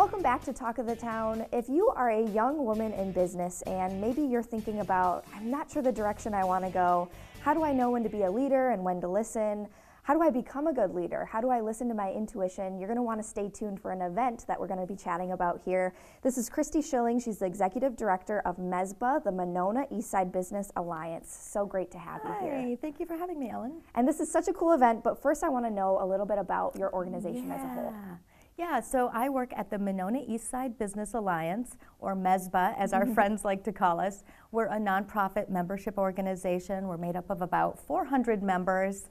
Welcome back to Talk of the Town. If you are a young woman in business and maybe you're thinking about, I'm not sure the direction I want to go, how do I know when to be a leader and when to listen? How do I become a good leader? How do I listen to my intuition? You're going to want to stay tuned for an event that we're going to be chatting about here. This is Christy Schilling. She's the Executive Director of MESBA, the Monona Eastside Business Alliance. So great to have you here. Hi, thank you for having me, Ellen. And this is such a cool event, but first I want to know a little bit about your organization as a whole. Yeah, so I work at the Monona Eastside Business Alliance, or MESBA, as our friends like to call us. We're a nonprofit membership organization. We're made up of about 400 members.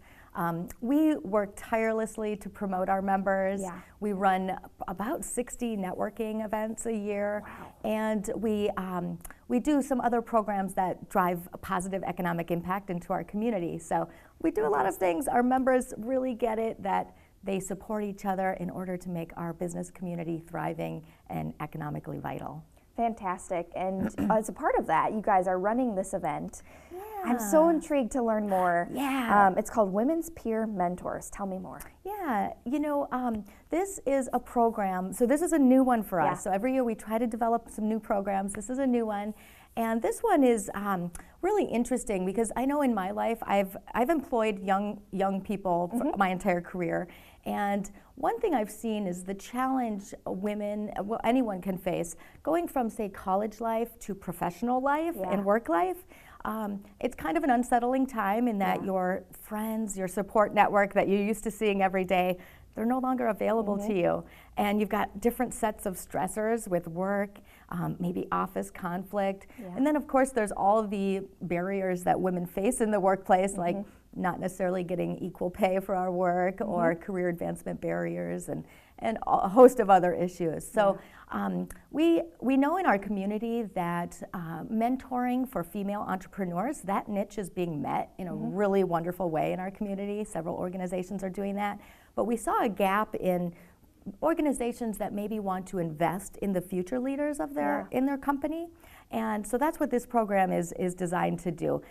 We work tirelessly to promote our members. Yeah. We run about 60 networking events a year. Wow. And we do some other programs that drive a positive economic impact into our community. So we do a lot of things. Our members really get it that they support each other in order to make our business community thriving and economically vital. Fantastic. And as a part of that, you guys are running this event. Yeah. I'm so intrigued to learn more. Yeah. It's called Women's Peer Mentors. Tell me more. Yeah, this is a program, so this is a new one for us. Yeah. So every year we try to develop some new programs. This is a new one. And this one is really interesting because I know in my life I've employed young people for my entire career, and one thing I've seen is the challenge women, well, anyone can face, going from, say, college life to professional life and work life. It's kind of an unsettling time in that your friends, your support network that you're used to seeing every day, they're no longer available to you. And you've got different sets of stressors with work, maybe office conflict. And then, of course, there's all of the barriers that women face in the workplace, like not necessarily getting equal pay for our work or career advancement barriers and a host of other issues. So we know in our community that mentoring for female entrepreneurs, that niche is being met in a really wonderful way in our community. Several organizations are doing that. But we saw a gap in organizations that maybe want to invest in the future leaders of in their company. And so that's what this program is designed to do,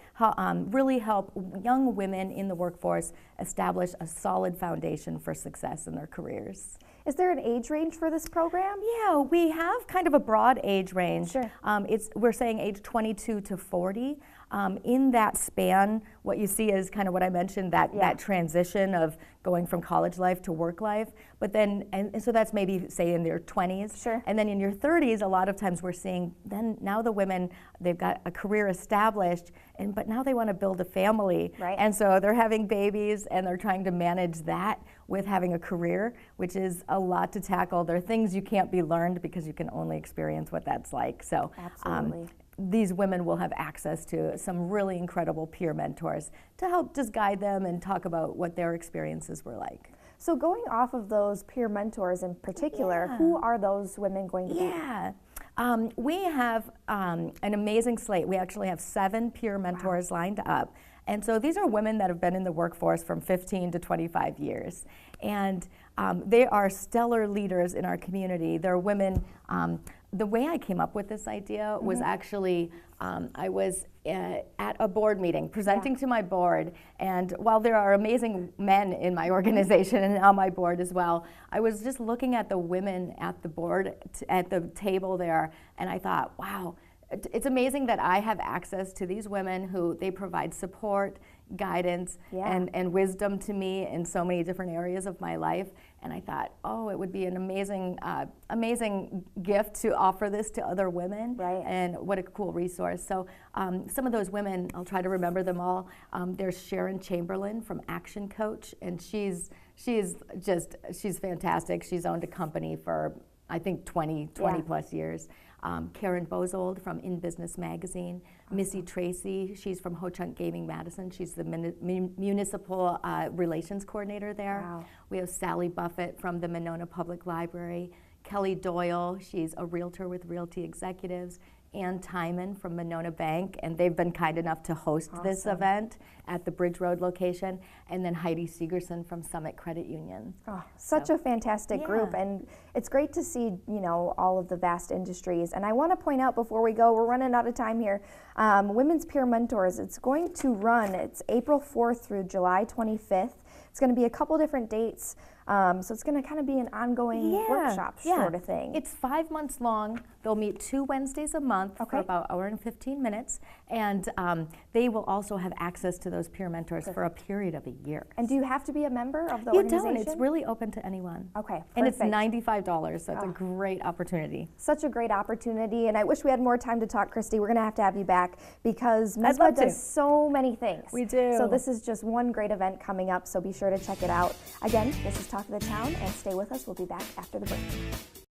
really help young women in the workforce establish a solid foundation for success in their careers. Is there an age range for this program? Yeah, we have kind of a broad age range. Sure. We're saying age 22 to 40. In that span, what you see is kind of what I mentioned, that transition of going from college life to work life. But then, and so that's maybe, say, in their 20s. Sure. And then in your 30s, a lot of times we're seeing then now the women, they've got a career established, but now they want to build a family. Right. And so they're having babies and they're trying to manage that with having a career, which is a lot to tackle. There are things you can't be learned because you can only experience what that's like. So absolutely. These women will have access to some really incredible peer mentors to help just guide them and talk about what their experiences were like. So going off of those peer mentors in particular, who are those women going to be? Yeah. We have an amazing slate. We actually have 7 peer mentors lined up. And so these are women that have been in the workforce from 15 to 25 years. And they are stellar leaders in our community. They're women. The way I came up with this idea was actually, I was at a board meeting presenting to my board, and while there are amazing men in my organization and on my board as well, I was just looking at the women at the board, at the table there, and I thought, wow, it's amazing that I have access to these women who they provide support, guidance, and wisdom to me in so many different areas of my life. And I thought, oh, it would be an amazing gift to offer this to other women. Right. And what a cool resource. So some of those women, I'll try to remember them all. There's Sharon Chamberlain from Action Coach, and she's fantastic. She's owned a company for, I think, 20 plus years. Karen Bozold from In Business Magazine, Missy Tracy, she's from Ho-Chunk Gaming Madison. She's the municipal relations coordinator there. Wow. We have Sally Buffett from the Monona Public Library, Kelly Doyle, she's a realtor with Realty Executives, Ann Timon from Monona Bank, and they've been kind enough to host this event at the Bridge Road location, and then Heidi Segerson from Summit Credit Union. Oh, such a fantastic group, and it's great to see, all of the vast industries. And I want to point out before we go, we're running out of time here, Women's Peer Mentors, it's going to run, it's April 4th through July 25th. It's going to be a couple different dates. So it's going to kind of be an ongoing workshop sort of thing. It's 5 months long. They'll meet 2 Wednesdays a month for about an hour and 15 minutes. And they will also have access to those peer mentors for a period of a year. And do you have to be a member of the You organization? don't. It's really open to anyone. Okay, perfect. And it's $95, so it's a great opportunity. Such a great opportunity, and I wish we had more time to talk, Christy. We're going to have you back because MESBA does so many things. We do. So this is just one great event coming up, so be sure to check it out. Again, this is Talk of the Town, and stay with us. We'll be back after the break.